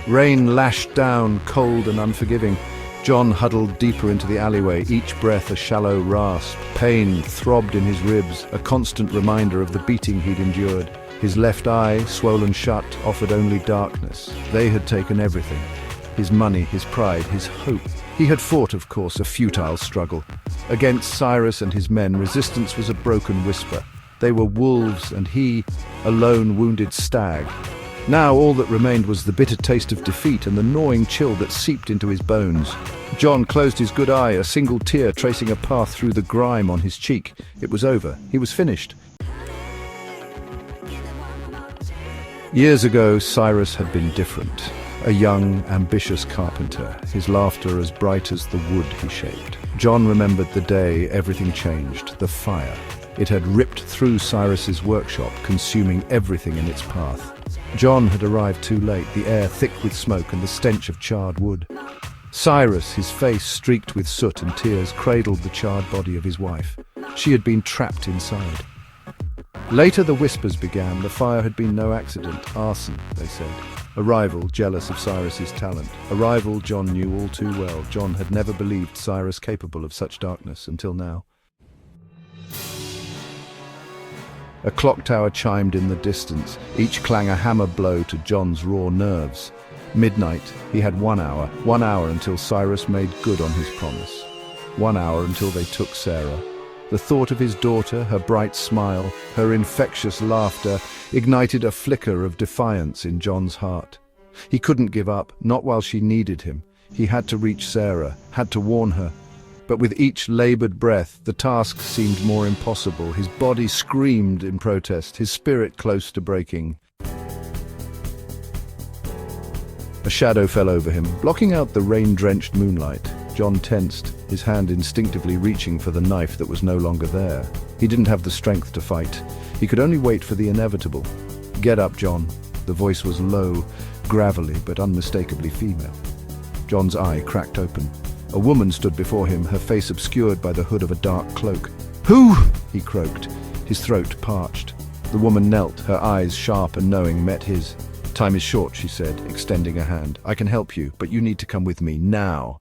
Rain lashed down, cold and unforgiving. John huddled deeper into the alleyway, each breath a shallow rasp. Pain throbbed in his ribs, a constant reminder of the beating he'd endured. His left eye, swollen shut, offered only darkness. They had taken everything. His money, his pride, his hope. He had fought, of course, a futile struggle. Against Cyrus and his men, resistance was a broken whisper. They were wolves, and he, a lone wounded stag. Now all that remained was the bitter taste of defeat and the gnawing chill that seeped into his bones. John closed his good eye, a single tear tracing a path through the grime on his cheek. It was over. He was finished. Years ago, Cyrus had been different. A young, ambitious carpenter, his laughter as bright as the wood he shaped. John remembered the day everything changed, the fire. It had ripped through Cyrus's workshop, consuming everything in its path. John had arrived too late, the air thick with smoke and the stench of charred wood. Cyrus, his face streaked with soot and tears, cradled the charred body of his wife. She had been trapped inside. Later the whispers began. The fire had been no accident. Arson, they said. A rival jealous of Cyrus's talent. A rival John knew all too well. John had never believed Cyrus capable of such darkness until now. A clock tower chimed in the distance, each clang a hammer blow to John's raw nerves. Midnight, he had 1 hour. 1 hour until Cyrus made good on his promise. 1 hour until they took Sarah. The thought of his daughter, her bright smile, her infectious laughter, ignited a flicker of defiance in John's heart. He couldn't give up, not while she needed him. He had to reach Sarah, had to warn her. But with each labored breath, the task seemed more impossible. His body screamed in protest, his spirit close to breaking. A shadow fell over him, blocking out the rain-drenched moonlight. John tensed, his hand instinctively reaching for the knife that was no longer there. He didn't have the strength to fight. He could only wait for the inevitable. "Get up, John." The voice was low, gravelly, but unmistakably female. John's eye cracked open. A woman stood before him, her face obscured by the hood of a dark cloak. "Who?" he croaked, his throat parched. The woman knelt, her eyes sharp and knowing met his. "Time is short," she said, extending a hand. "I can help you, but you need to come with me, now."